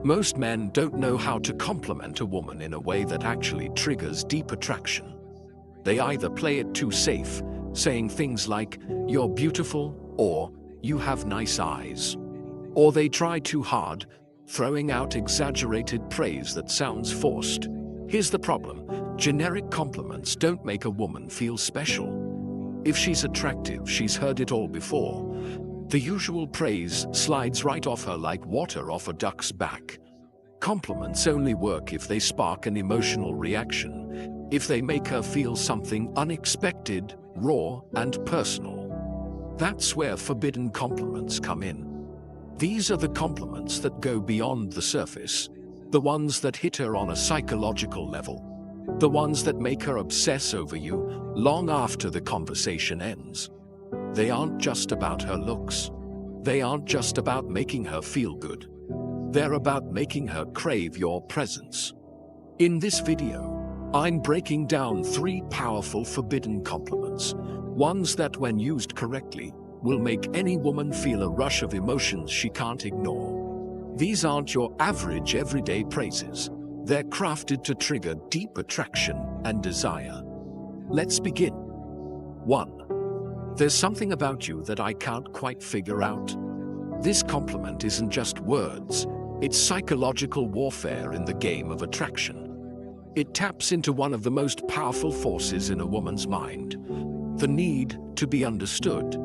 Most men don't know how to compliment a woman in a way that actually triggers deep attraction. They either play it too safe, saying things like, "You're beautiful," or "You have nice eyes." Or they try too hard, throwing out exaggerated praise that sounds forced. Here's the problem: generic compliments don't make a woman feel special. If she's attractive, she's heard it all before. The usual praise slides right off her like water off a duck's back. Compliments only work if they spark an emotional reaction, if they make her feel something unexpected, raw, and personal. That's where forbidden compliments come in. These are the compliments that go beyond the surface, the ones that hit her on a psychological level, the ones that make her obsess over you long after the conversation ends. They aren't just about her looks. They aren't just about making her feel good. They're about making her crave your presence. In this video, I'm breaking down 3 powerful forbidden compliments, ones that, when used correctly, will make any woman feel a rush of emotions she can't ignore. These aren't your average everyday praises. They're crafted to trigger deep attraction and desire. Let's begin. 1. There's something about you that I can't quite figure out. This compliment isn't just words, it's psychological warfare in the game of attraction. It taps into one of the most powerful forces in a woman's mind: the need to be understood.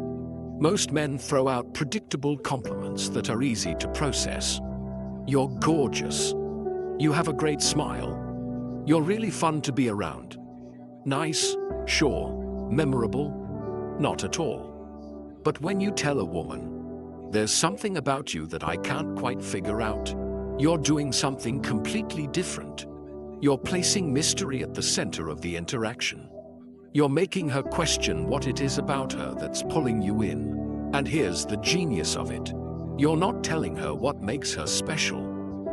Most men throw out predictable compliments that are easy to process. "You're gorgeous." "You have a great smile." "You're really fun to be around." "Nice," "sure," "memorable." Not at all. But when you tell a woman, "There's something about you that I can't quite figure out," you're doing something completely different. You're placing mystery at the center of the interaction. You're making her question what it is about her that's pulling you in. And here's the genius of it: you're not telling her what makes her special.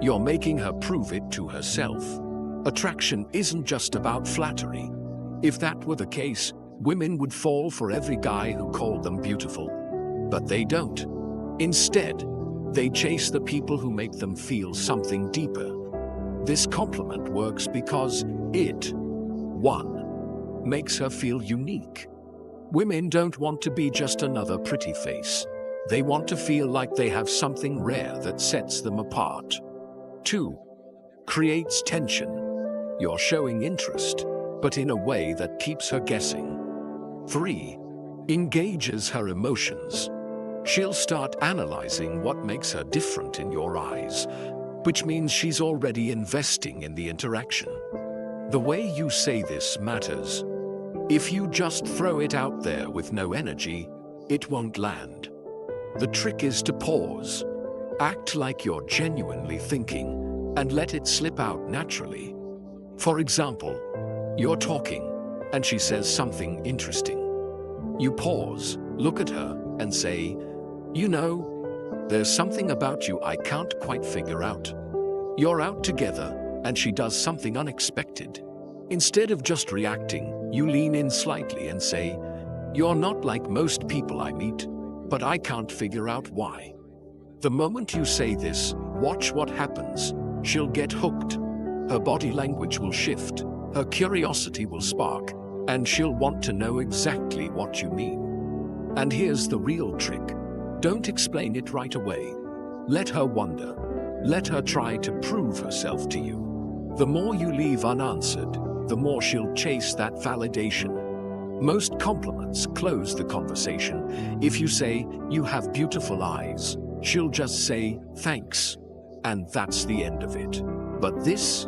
You're making her prove it to herself. Attraction isn't just about flattery. If that were the case, women would fall for every guy who called them beautiful. But they don't. Instead, they chase the people who make them feel something deeper. This compliment works because it, 1, makes her feel unique. Women don't want to be just another pretty face. They want to feel like they have something rare that sets them apart. 2, creates tension. You're showing interest, but in a way that keeps her guessing. 3, engages her emotions. She'll start analyzing what makes her different in your eyes, which means she's already investing in the interaction. The way you say this matters. If you just throw it out there with no energy, it won't land. The trick is to pause, act like you're genuinely thinking, and let it slip out naturally. For example, you're talking, and she says something interesting. You pause, look at her, and say, "You know, there's something about you I can't quite figure out." You're out together, and she does something unexpected. Instead of just reacting, you lean in slightly and say, "You're not like most people I meet, but I can't figure out why." The moment you say this, watch what happens. She'll get hooked. Her body language will shift. Her curiosity will spark, and she'll want to know exactly what you mean. And here's the real trick. Don't explain it right away. Let her wonder. Let her try to prove herself to you. The more you leave unanswered, the more she'll chase that validation. Most compliments close the conversation. If you say, "You have beautiful eyes," she'll just say, "Thanks." And that's the end of it. But this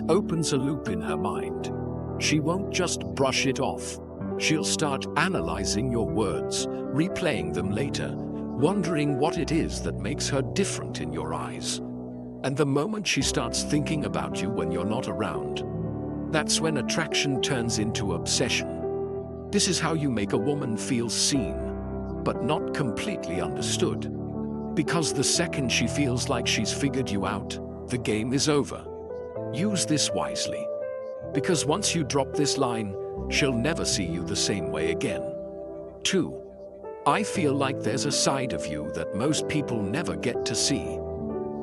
opens a loop in her mind. She won't just brush it off. She'll start analyzing your words, replaying them later, wondering what it is that makes her different in your eyes. And the moment she starts thinking about you when you're not around, that's when attraction turns into obsession. This is how you make a woman feel seen, but not completely understood. Because the second she feels like she's figured you out, the game is over. Use this wisely. Because once you drop this line, she'll never see you the same way again. 2. I feel like there's a side of you that most people never get to see.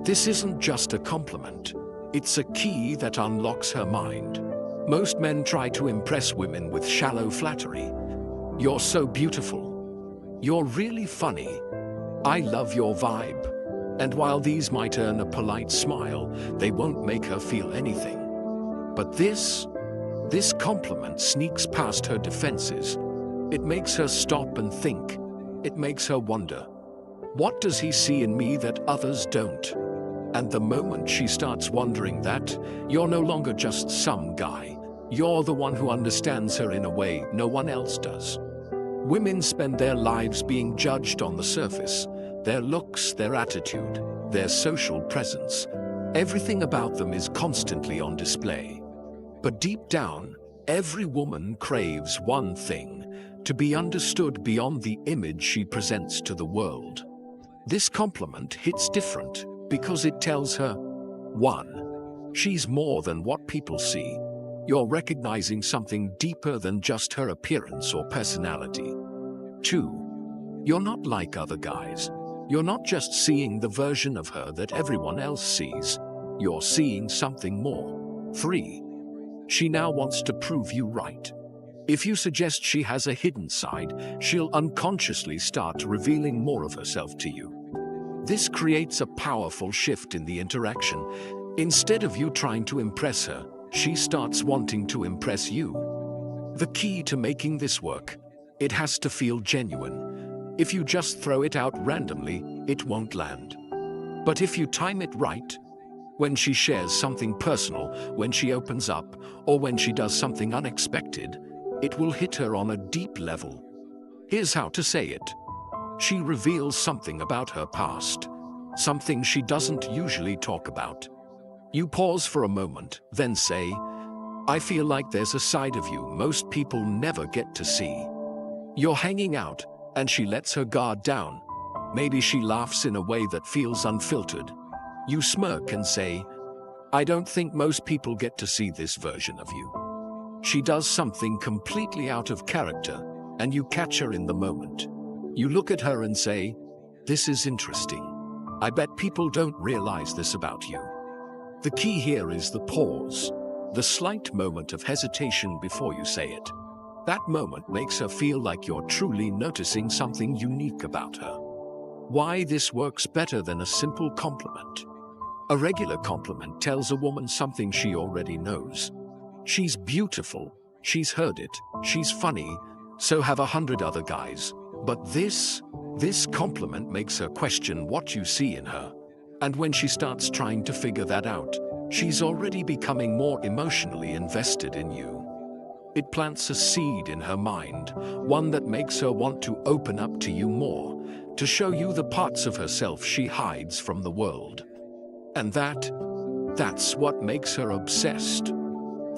This isn't just a compliment. It's a key that unlocks her mind. Most men try to impress women with shallow flattery. You're so beautiful. You're really funny. I love your vibe. And while these might earn a polite smile, they won't make her feel anything. But this compliment sneaks past her defenses. It makes her stop and think. It makes her wonder, what does he see in me that others don't? And the moment she starts wondering that, you're no longer just some guy. You're the one who understands her in a way no one else does. Women spend their lives being judged on the surface. Their looks, their attitude, their social presence. Everything about them is constantly on display. But deep down, every woman craves one thing: to be understood beyond the image she presents to the world. This compliment hits different because it tells her, 1. She's more than what people see. You're recognizing something deeper than just her appearance or personality. 2. You're not like other guys. You're not just seeing the version of her that everyone else sees. You're seeing something more. 3. She now wants to prove you right. If you suggest she has a hidden side, she'll unconsciously start revealing more of herself to you. This creates a powerful shift in the interaction. Instead of you trying to impress her, she starts wanting to impress you. The key to making this work: it has to feel genuine. If you just throw it out randomly, it won't land. But if you time it right, when she shares something personal, when she opens up, or when she does something unexpected, it will hit her on a deep level. Here's how to say it. She reveals something about her past, something she doesn't usually talk about. You pause for a moment, then say, I feel like there's a side of you most people never get to see. You're hanging out, and she lets her guard down. Maybe she laughs in a way that feels unfiltered. You smirk and say, I don't think most people get to see this version of you. She does something completely out of character, and you catch her in the moment. You look at her and say, this is interesting. I bet people don't realize this about you. The key here is the pause, the slight moment of hesitation before you say it. That moment makes her feel like you're truly noticing something unique about her. Why this works better than a simple compliment. A regular compliment tells a woman something she already knows. She's beautiful, she's heard it, she's funny, so have 100 other guys. But this compliment makes her question what you see in her. And when she starts trying to figure that out, she's already becoming more emotionally invested in you. It plants a seed in her mind, one that makes her want to open up to you more, to show you the parts of herself she hides from the world. And that's what makes her obsessed.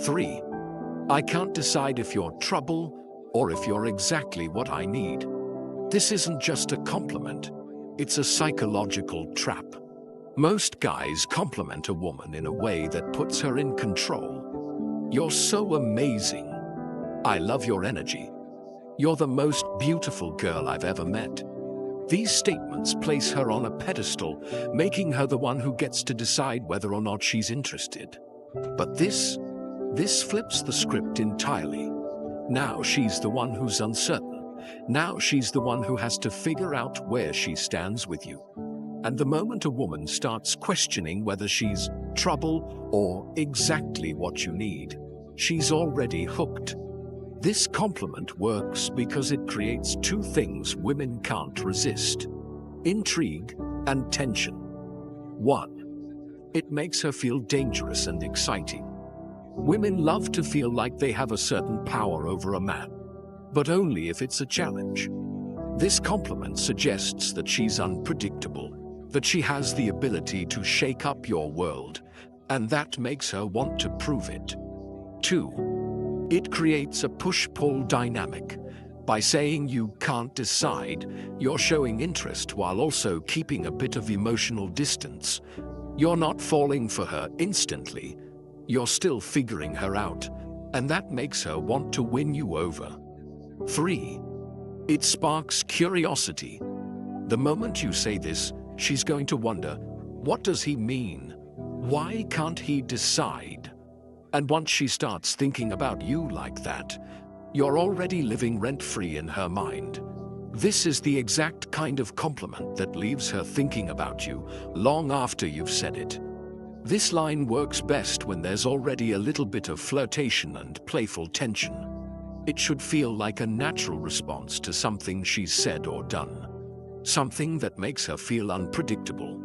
3. I can't decide if you're trouble or if you're exactly what I need. This isn't just a compliment, it's a psychological trap. Most guys compliment a woman in a way that puts her in control. You're so amazing. I love your energy. You're the most beautiful girl I've ever met. These statements place her on a pedestal, making her the one who gets to decide whether or not she's interested. But this flips the script entirely. Now she's the one who's uncertain. Now she's the one who has to figure out where she stands with you. And the moment a woman starts questioning whether she's trouble or exactly what you need, she's already hooked. This compliment works because it creates two things women can't resist: intrigue and tension. 1. It makes her feel dangerous and exciting. Women love to feel like they have a certain power over a man, but only if it's a challenge. This compliment suggests that she's unpredictable, that she has the ability to shake up your world, and that makes her want to prove it. 2. It creates a push-pull dynamic. By saying you can't decide, you're showing interest while also keeping a bit of emotional distance. You're not falling for her instantly. You're still figuring her out, and that makes her want to win you over. 3. It sparks curiosity. The moment you say this, she's going to wonder, What does he mean? Why can't he decide? And once she starts thinking about you like that, you're already living rent-free in her mind. This is the exact kind of compliment that leaves her thinking about you long after you've said it. This line works best when there's already a little bit of flirtation and playful tension. It should feel like a natural response to something she's said or done. Something that makes her feel unpredictable.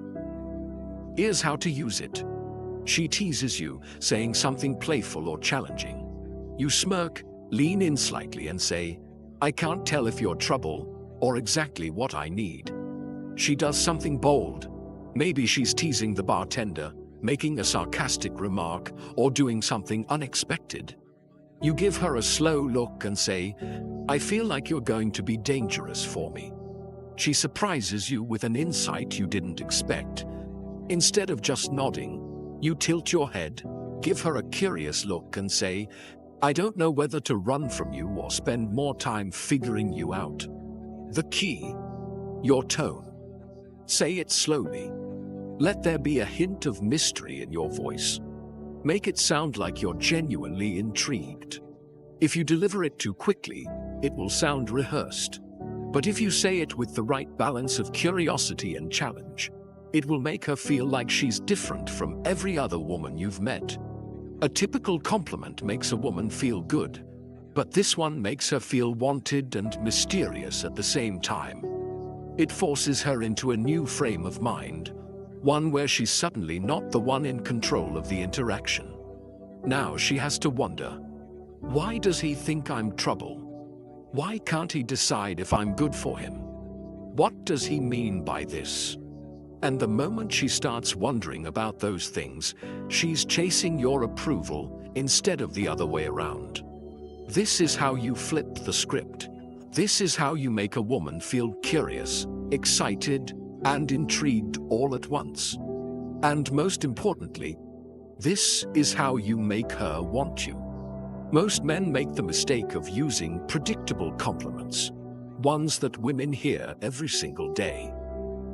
Here's how to use it. She teases you, saying something playful or challenging. You smirk, lean in slightly and say, "I can't tell if you're trouble or exactly what I need." She does something bold. Maybe she's teasing the bartender, making a sarcastic remark, or doing something unexpected. You give her a slow look and say, "I feel like you're going to be dangerous for me." She surprises you with an insight you didn't expect. Instead of just nodding, you tilt your head, give her a curious look and say, "I don't know whether to run from you or spend more time figuring you out." The key: your tone. Say it slowly. Let there be a hint of mystery in your voice. Make it sound like you're genuinely intrigued. If you deliver it too quickly, it will sound rehearsed. But if you say it with the right balance of curiosity and challenge, it will make her feel like she's different from every other woman you've met. A typical compliment makes a woman feel good, but this one makes her feel wanted and mysterious at the same time. It forces her into a new frame of mind, one where she's suddenly not the one in control of the interaction. Now she has to wonder, why does he think I'm trouble? Why can't he decide if I'm good for him? What does he mean by this? And the moment she starts wondering about those things, she's chasing your approval instead of the other way around. This is how you flip the script. This is how you make a woman feel curious, excited, and intrigued all at once. And most importantly, this is how you make her want you. Most men make the mistake of using predictable compliments, ones that women hear every single day.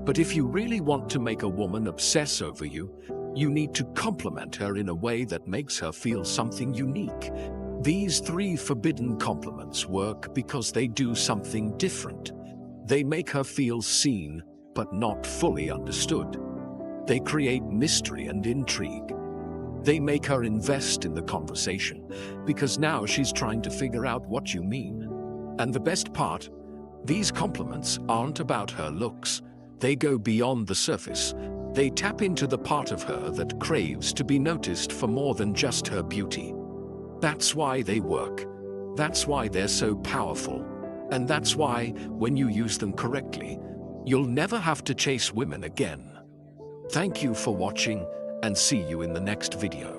But if you really want to make a woman obsess over you, you need to compliment her in a way that makes her feel something unique. These 3 forbidden compliments work because they do something different. They make her feel seen, but not fully understood. They create mystery and intrigue. They make her invest in the conversation, because now she's trying to figure out what you mean. And the best part, these compliments aren't about her looks. They go beyond the surface. They tap into the part of her that craves to be noticed for more than just her beauty. That's why they work. That's why they're so powerful. And that's why, when you use them correctly, you'll never have to chase women again. Thank you for watching, and see you in the next video.